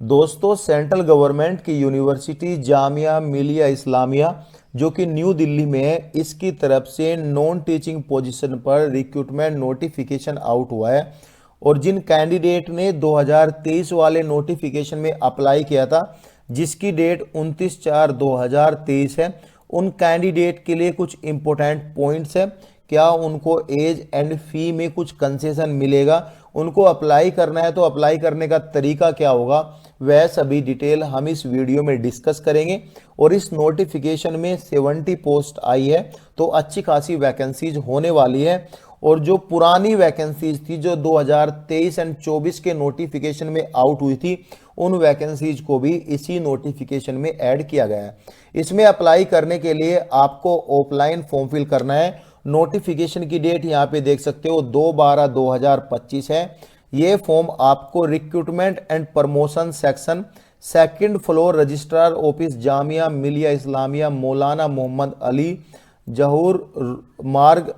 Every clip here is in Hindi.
दोस्तों, सेंट्रल गवर्नमेंट की यूनिवर्सिटी जामिया मिलिया इस्लामिया जो कि न्यू दिल्ली में है, इसकी तरफ से नॉन टीचिंग पोजीशन पर रिक्रूटमेंट नोटिफिकेशन आउट हुआ है। और जिन कैंडिडेट ने 2023 वाले नोटिफिकेशन में अप्लाई किया था, जिसकी डेट 29/4/2023 है, उन कैंडिडेट के लिए कुछ इंपॉर्टेंट पॉइंट्स है। क्या उनको एज एंड फी में कुछ कंसेशन मिलेगा, उनको अप्लाई करना है तो अप्लाई करने का तरीका क्या होगा, वह सभी डिटेल हम इस वीडियो में डिस्कस करेंगे। और इस नोटिफिकेशन में 70 पोस्ट आई है, तो अच्छी खासी वैकेंसीज होने वाली है। और जो पुरानी वैकेंसीज थी जो 2023 एंड 24 के नोटिफिकेशन में आउट हुई थी, उन वैकेंसीज को भी इसी नोटिफिकेशन में ऐड किया गया है। इसमें अप्लाई करने के लिए आपको ऑफलाइन फॉर्म फिल करना है। नोटिफिकेशन की डेट यहाँ पे देख सकते हो 2/12/2025 है। ये फॉर्म आपको recruitment and promotion section, second floor, registrar office, Jamia Millia Islamia, मौलाना मोहम्मद अली जहूर मार्ग,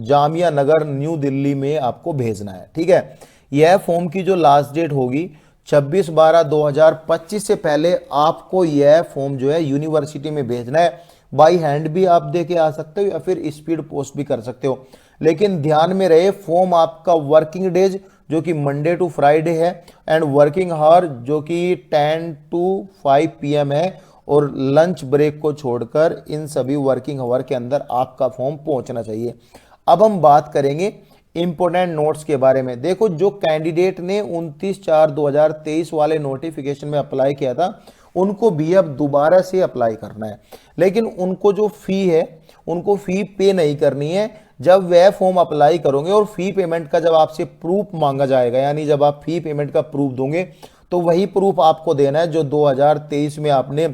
जामिया नगर, न्यू दिल्ली में आपको भेजना है। ठीक है, यह फॉर्म की जो लास्ट डेट होगी 26/12/2025 से पहले आपको यह फॉर्म जो है यूनिवर्सिटी में भेजना है। बाई हैंड भी आप दे के आ सकते हो या फिर स्पीड पोस्ट भी कर सकते हो, लेकिन ध्यान में रहे फॉर्म आपका वर्किंग डेज जो कि मंडे टू फ्राइडे है, एंड वर्किंग आवर जो कि 10 to 5 PM है, और लंच ब्रेक को छोड़कर इन सभी वर्किंग आवर के अंदर आपका फॉर्म पहुंचना चाहिए। अब हम बात करेंगे इंपोर्टेंट नोट्स के बारे में। देखो, जो कैंडिडेट ने 29/4/2023 वाले नोटिफिकेशन में अप्लाई किया था, उनको भी अब दोबारा से अप्लाई करना है, लेकिन उनको जो फी है, उनको फी पे नहीं करनी है। जब वह फॉर्म अप्लाई करोगे और फी पेमेंट का जब आपसे प्रूफ मांगा जाएगा, यानी जब आप फी पेमेंट का प्रूफ दोगे, तो वही प्रूफ आपको देना है जो 2023 में आपने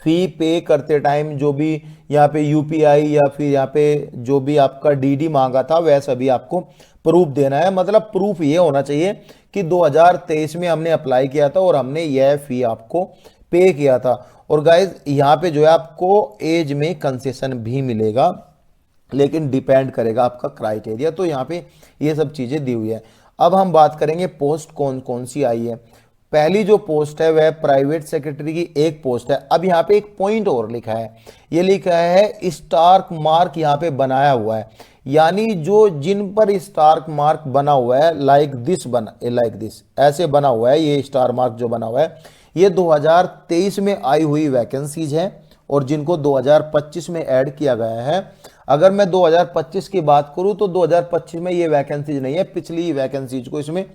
फी पे करते टाइम जो भी यहाँ पे यूपीआई या फिर यहाँ पे जो भी आपका डीडी मांगा था, वह सभी आपको प्रूफ देना है। मतलब प्रूफ ये होना चाहिए कि 2023 में हमने अप्लाई किया था और हमने यह फी आपको पे किया था। और गाइज, यहाँ पे जो है आपको एज में कंसेशन भी मिलेगा, लेकिन डिपेंड करेगा आपका क्राइटेरिया। तो यहाँ पे ये सब चीजें दी हुई है। अब हम बात करेंगे पोस्ट कौन कौन सी आई है। पहली जो पोस्ट है वह प्राइवेट सेक्रेटरी की एक पोस्ट है। अब यहाँ पे एक पॉइंट और लिखा है, ये लिखा है स्टार मार्क यहाँ पे बनाया हुआ है, यानी जो जिन पर स्टार मार्क बना हुआ है, लाइक दिस ऐसे बना हुआ है, ये स्टार मार्क जो बना हुआ है, ये 2023 में आई हुई वैकेंसीज है और जिनको 2025 में ऐड किया गया है। अगर मैं 2025 की बात करूं तो 2025 में ये वैकेंसीज नहीं है, पिछली वैकेंसीज को इसमें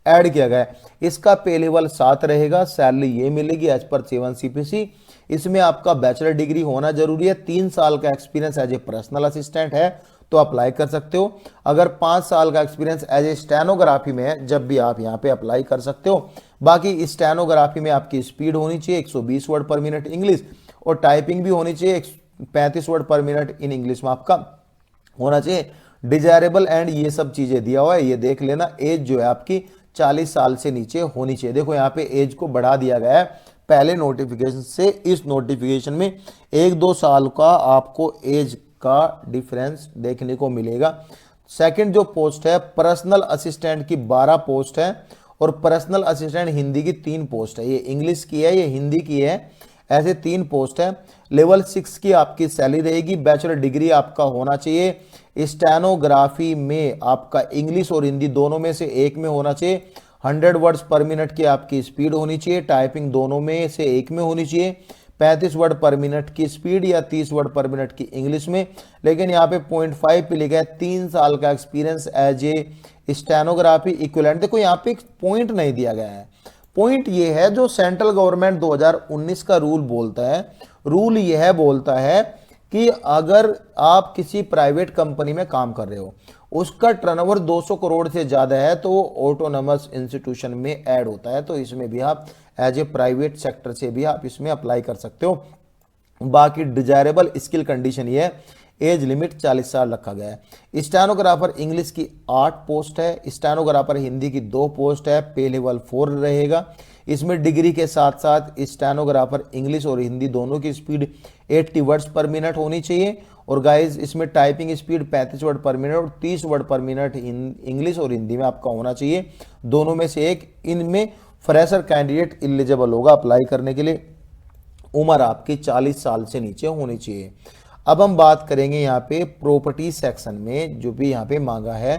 ऐड किया गया है। इसका पे लेवल 7 रहेगा, सैलरी ये मिलेगी एज पर 7 CPC। इसमें आपका बैचलर डिग्री होना जरूरी है, 3 साल का experience as a personal assistant है तो अप्लाई कर सकते हो। अगर 5 साल का एक्सपीरियंस एज ए स्टेनोग्राफी में है, जब भी आप यहाँ पे अप्लाई कर सकते हो। बाकी स्टेनोग्राफी में आपकी स्पीड होनी चाहिए 120 वर्ड पर मिनट इंग्लिश, और टाइपिंग भी होनी चाहिए 35 वर्ड पर मिनट इन इंग्लिश में आपका होना चाहिए। डिजायरेबल एंड ये सब चीजें दिया हुआ है, ये देख लेना। एज जो है आपकी 40 साल से नीचे होनी चाहिए। देखो, यहाँ पे एज को बढ़ा दिया गया है पहले नोटिफिकेशन से, इस नोटिफिकेशन में 1-2 साल का आपको एज का डिफरेंस देखने को मिलेगा। सेकंड जो पोस्ट है पर्सनल असिस्टेंट की 12 पोस्ट है, और पर्सनल असिस्टेंट हिंदी की 3 पोस्ट है। ये इंग्लिश की है, ये हिंदी की है, ऐसे 3 पोस्ट है। लेवल 6 की आपकी सैलरी रहेगी। बैचलर डिग्री आपका होना चाहिए। स्टेनोग्राफी में आपका इंग्लिश और हिंदी दोनों में से एक में होना चाहिए। 100 वर्ड्स पर मिनट की आपकी स्पीड होनी चाहिए। टाइपिंग दोनों में से एक में होनी चाहिए। 35 वर्ड पर मिनट की स्पीड या 30 वर्ड पर मिनट की इंग्लिश में। लेकिन यहाँ पे 0.5 पे लिखा है 3 साल का experience as a stenography equivalent. देखो, यहाँ पे एक पॉइंट नहीं दिया गया है। पॉइंट ये है जो सेंट्रल गवर्नमेंट 2019 का रूल बोलता है। रूल यह बोलता है कि अगर आप किसी प्राइवेट कंपनी में काम कर रहे हो, उसका टर्नओवर 200 करोड़ से ज्यादा है, तो वो ऑटोनमस इंस्टीट्यूशन में ऐड होता है। तो इसमें भी आप एज ए प्राइवेट सेक्टर से भी आप इसमें अप्लाई कर सकते हो। बाकी डिजायरेबल स्किल कंडीशन ये है, एज लिमिट 40 साल रखा गया है। स्टेनोग्राफर इंग्लिश की 8 पोस्ट है। स्टेनोग्राफर हिंदी की 2 पोस्ट है। पे लेवल 4 रहेगा। इसमें डिग्री के साथ साथ स्टेनोग्राफर इंग्लिश और हिंदी दोनों की स्पीड 80 वर्ड्स पर मिनट होनी चाहिए। और गाइज, इसमें टाइपिंग स्पीड 35 वर्ड पर मिनट और 30 वर्ड पर मिनट इंग्लिश और हिंदी में आपका होना चाहिए, दोनों में से एक। इनमें फ्रेशर कैंडिडेट एलिजिबल होगा अप्लाई करने के लिए। उम्र आपकी 40 साल से नीचे होनी चाहिए। अब हम बात करेंगे यहाँ पे प्रॉपर्टी सेक्शन में जो भी यहाँ पे मांगा है।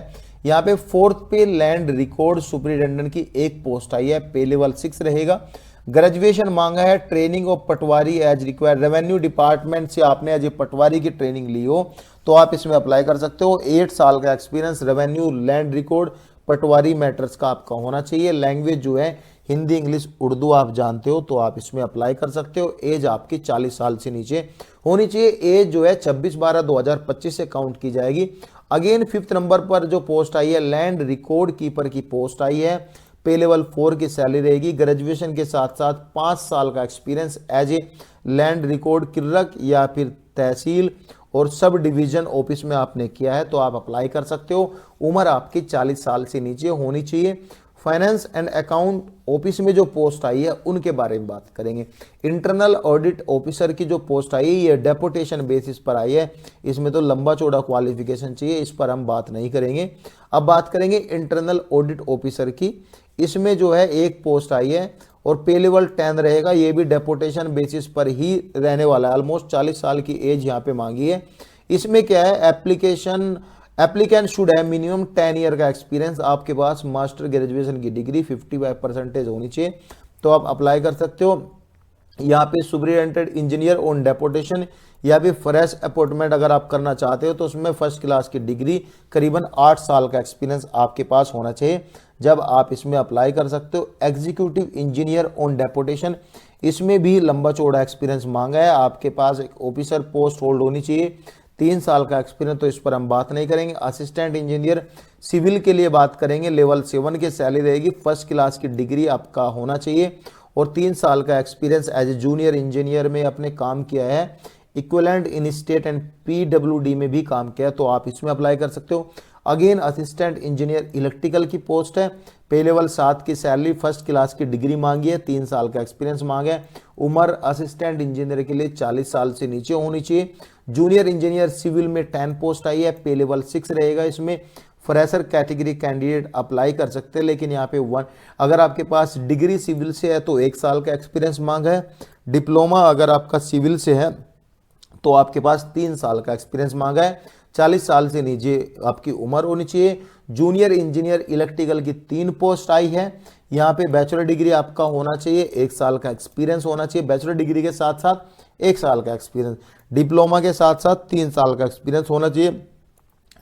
यहाँ पे 4th पे लैंड रिकॉर्ड सुपरिटेंडेंट की एक पोस्ट आई है, पे लेवल 6 रहेगा। ग्रेजुएशन मांगा है, training of patwari as required. Revenue department से आपने एज ए पटवारी की ट्रेनिंग ली हो तो आप इसमें अप्लाई कर सकते हो। 8 साल का एक्सपीरियंस रेवेन्यू लैंड रिकॉर्ड पटवारी मैटर्स का आपका होना चाहिए। लैंग्वेज जो है हिंदी इंग्लिश उर्दू आप जानते हो तो आप इसमें अप्लाई कर सकते हो। एज आपकी 40 साल से नीचे होनी चाहिए। एज जो है 26/12/2025 से काउंट की जाएगी। अगेन 5th नंबर पर जो पोस्ट आई है लैंड रिकॉर्ड कीपर की पोस्ट आई है, पे लेवल 4 की सैलरी रहेगी। ग्रेजुएशन के साथ साथ 5 साल का experience as a land record clerk या फिर तहसील और सब डिवीजन ऑफिस में आपने किया है तो आप अप्लाई कर सकते हो। उम्र आपकी 40 साल से नीचे होनी चाहिए। फाइनेंस एंड अकाउंट ऑफिस में जो पोस्ट आई है उनके बारे में बात करेंगे। इंटरनल ऑडिट ऑफिसर की जो पोस्ट आई है ये डेपुटेशन बेसिस पर आई है, इसमें तो लंबा चौड़ा क्वालिफिकेशन चाहिए, इस पर हम बात नहीं करेंगे। अब बात करेंगे इंटरनल ऑडिट ऑफिसर की। इसमें जो है एक पोस्ट आई है और पे लेवल 10 रहेगा, ये भी डेपुटेशन बेसिस पर ही रहने वाला है। ऑलमोस्ट 40 साल की एज यहाँ पे मांगी है। इसमें क्या है, एप्लीकेंट शुड है मिनिमम 10 ईयर का एक्सपीरियंस, आपके पास मास्टर ग्रेजुएशन की डिग्री 55% होनी चाहिए तो आप अप्लाई कर सकते हो। यहाँ पे सुपरिटेंडेंट इंजीनियर ऑन डेपुटेशन या फिर फ्रेश अपॉइंटमेंट अगर आप करना चाहते हो तो उसमें फर्स्ट क्लास की डिग्री करीबन 8 साल का एक्सपीरियंस आपके पास होना चाहिए जब आप इसमें अप्लाई कर सकते हो। एग्जीक्यूटिव इंजीनियर ऑन डेपुटेशन, इसमें भी लंबा चौड़ा एक्सपीरियंस मांगा है, आपके पास एक ऑफिसर पोस्ट होल्ड होनी चाहिए, 3 साल का एक्सपीरियंस, तो इस पर हम बात नहीं करेंगे। असिस्टेंट इंजीनियर सिविल के लिए बात करेंगे, लेवल 7 की सैलरी रहेगी, फर्स्ट क्लास की डिग्री आपका होना चाहिए और 3 साल का experience as a junior engineer में आपने काम किया है, equivalent in state and PWD में भी काम किया है तो आप इसमें अप्लाई कर सकते हो। अगेन असिस्टेंट इंजीनियर इलेक्ट्रिकल की पोस्ट है, पे लेवल 7 की सैलरी, फर्स्ट क्लास की डिग्री मांगी है, 3 साल का एक्सपीरियंस मांगा है। उम्र असिस्टेंट इंजीनियर के लिए 40 साल से नीचे होनी चाहिए। जूनियर इंजीनियर सिविल में 10 पोस्ट आई है, पे लेवल 6 रहेगा। इसमें फ्रेशर कैटेगरी कैंडिडेट अप्लाई कर सकते हैं, लेकिन यहाँ पे अगर आपके पास डिग्री सिविल से है तो 1 साल का एक्सपीरियंस मांगा है। डिप्लोमा अगर आपका सिविल से है तो आपके पास 3 साल का एक्सपीरियंस मांगा है। 40 साल से नीचे आपकी उम्र होनी चाहिए। जूनियर इंजीनियर इलेक्ट्रिकल की 3 पोस्ट आई है, यहाँ पे बैचलर डिग्री आपका होना चाहिए, 1 साल का एक्सपीरियंस होना चाहिए। बैचलर डिग्री के साथ साथ 1 साल का एक्सपीरियंस, डिप्लोमा के साथ साथ 3 साल का एक्सपीरियंस होना चाहिए।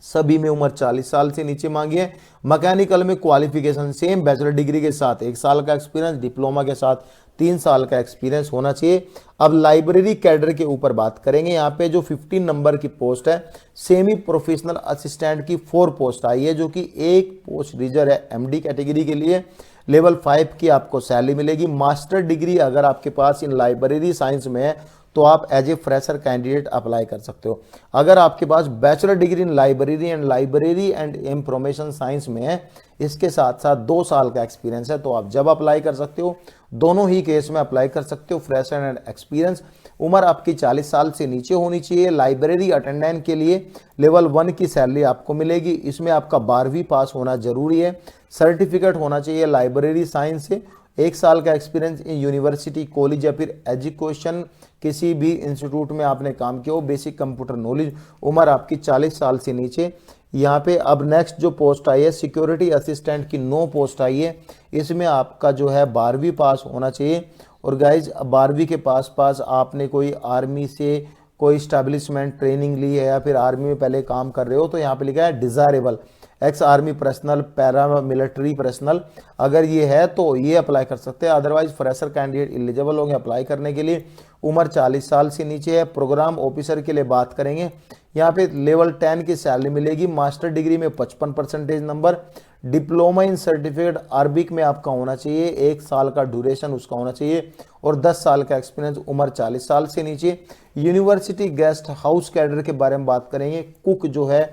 सभी में उम्र 40 साल से नीचे मांगी है। मैकेनिकल में क्वालिफिकेशन सेम, बैचलर डिग्री के साथ 1 साल का एक्सपीरियंस, डिप्लोमा के साथ 3 साल का एक्सपीरियंस होना चाहिए। अब लाइब्रेरी कैडर के ऊपर बात करेंगे। यहाँ पे जो 15 नंबर की पोस्ट है, सेमी प्रोफेशनल असिस्टेंट की 4 पोस्ट आई है, जो कि एक पोस्ट रिजर्व है एमडी कैटेगरी के लिए। लेवल 5 की आपको सैलरी मिलेगी। मास्टर डिग्री अगर आपके पास इन लाइब्रेरी साइंस में है तो आप as a fresher candidate apply कर सकते हो। अगर आपके पास bachelor degree in library and information science में है, इसके साथ साथ 2 साल का एक्सपीरियंस है तो आप जब अप्लाई कर सकते हो, दोनों ही केस में अप्लाई कर सकते हो, फ्रेशर एंड एक्सपीरियंस। उम्र आपकी 40 साल से नीचे होनी चाहिए। लाइब्रेरी अटेंडेंट के लिए लेवल 1 की सैलरी आपको मिलेगी, इसमें आपका 12वीं पास होना जरूरी है, सर्टिफिकेट होना चाहिए लाइब्रेरी साइंस से, 1 साल का एक्सपीरियंस इन यूनिवर्सिटी कॉलेज या फिर एजुकेशन किसी भी इंस्टीट्यूट में आपने काम किया हो, बेसिक कंप्यूटर नॉलेज। उम्र आपकी 40 साल से नीचे। यहाँ पे अब नेक्स्ट जो पोस्ट आई है सिक्योरिटी असिस्टेंट की 9 पोस्ट आई है, इसमें आपका जो है 12वीं पास होना चाहिए। और गाइज 12वीं के पास आपने कोई आर्मी से कोई स्टैब्लिशमेंट ट्रेनिंग ली है या फिर आर्मी में पहले काम कर रहे हो तो यहाँ पे लिखा है desirable, ex army personnel, para military personnel, अगर ये है तो ये अप्लाई कर सकते हैं। अदरवाइज फ्रेशर कैंडिडेट एलिजिबल होंगे अप्लाई करने के लिए। उम्र 40 साल से नीचे है। प्रोग्राम ऑफिसर के लिए बात करेंगे, यहाँ पे लेवल 10 की सैलरी मिलेगी। मास्टर डिग्री में 55% number, diploma in certificate Arabic में आपका होना चाहिए, 1 साल का ड्यूरेशन उसका होना चाहिए और 10 साल का एक्सपीरियंस। उम्र 40 साल से नीचे। यूनिवर्सिटी गेस्ट हाउस कैडर के बारे में बात करेंगे। कुक जो है,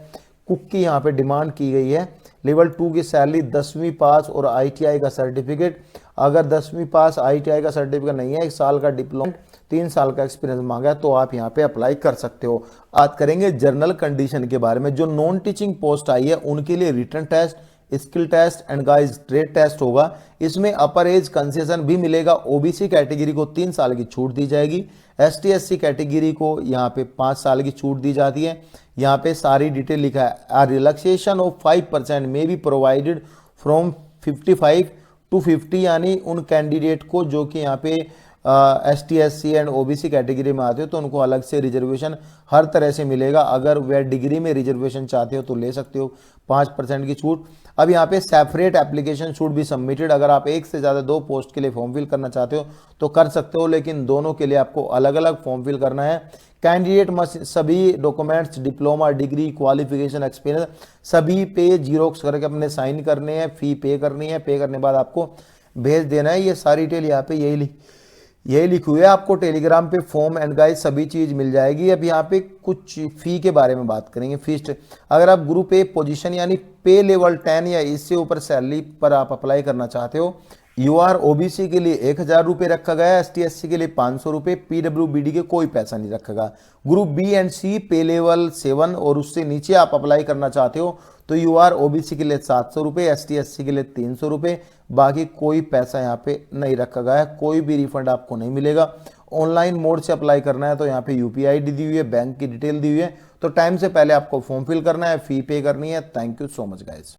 कुक की यहाँ पे डिमांड की गई है। लेवल 2 की सैलरी, 10वीं पास और आईटीआई का सर्टिफिकेट। अगर 10वीं पास आईटीआई का सर्टिफिकेट नहीं है, 1 साल का डिप्लोमा, 3 साल का एक्सपीरियंस मांगा है तो आप यहाँ पे अप्लाई कर सकते हो। बात करेंगे जनरल कंडीशन के बारे में। जो नॉन टीचिंग पोस्ट आई है उनके लिए written test, skill test and guys trade test होगा। इसमें अपर एज कंसेशन भी मिलेगा। ओबीसी कैटेगरी को 3 साल की छूट दी जाएगी। एसटी एससी कैटेगरी को यहाँ पे 5 साल की छूट दी जाती है। यहाँ पे सारी डिटेल लिखा है। रिलैक्सेशन ऑफ 5% में बी प्रोवाइडेड फ्रॉम 55 टू 50, यानी उन कैंडिडेट को जो कि यहाँ पे ST SC and OBC category में आते हो तो उनको अलग से रिजर्वेशन हर तरह से मिलेगा। अगर वह डिग्री में रिजर्वेशन चाहते हो तो ले सकते हो 5% की छूट। अब यहाँ पे separate application should be submitted. अगर आप एक से ज़्यादा 2 पोस्ट के लिए फॉर्म फिल करना चाहते हो तो कर सकते हो, लेकिन दोनों के लिए आपको अलग अलग फॉर्म फिल करना है। कैंडिडेट मस्ट सभी documents, diploma, degree, qualification, experience सभी पे जीरोक्स करके अपने साइन करने हैं। फी पे करनी है। पे करने के बाद आपको भेज देना है। ये सारी डिटेल यहाँ पे यही लिखी हुई है। आपको टेलीग्राम पे फॉर्म एंड गाइड सभी चीज मिल जाएगी। अब यहाँ पे कुछ फी के बारे में बात करेंगे। फीस, अगर आप ग्रुप ए पोजीशन यानी पे लेवल 10 या इससे ऊपर सैलरी पर आप अप्लाई करना चाहते हो, यूआर ओबीसी के लिए 1000 रुपये रखा गया है, एसटी एससी के लिए 500 रुपये, पीडब्ल्यूबीडी के कोई पैसा नहीं रखा गया। ग्रुप बी एंड सी पे लेवल 7 और उससे नीचे आप अप्लाई करना चाहते हो तो यूआर ओबीसी के लिए 700 रुपये, एसटी एससी के लिए 300 रुपये, बाकी कोई पैसा यहाँ पे नहीं रखा गया है। कोई भी रिफंड आपको नहीं मिलेगा। ऑनलाइन मोड से अप्लाई करना है तो यहाँ पे यूपीआई आईडी दी हुई है, बैंक की डिटेल दी हुई है, तो टाइम से पहले आपको फॉर्म फिल करना है, फी पे करनी है। Thank you so much guys.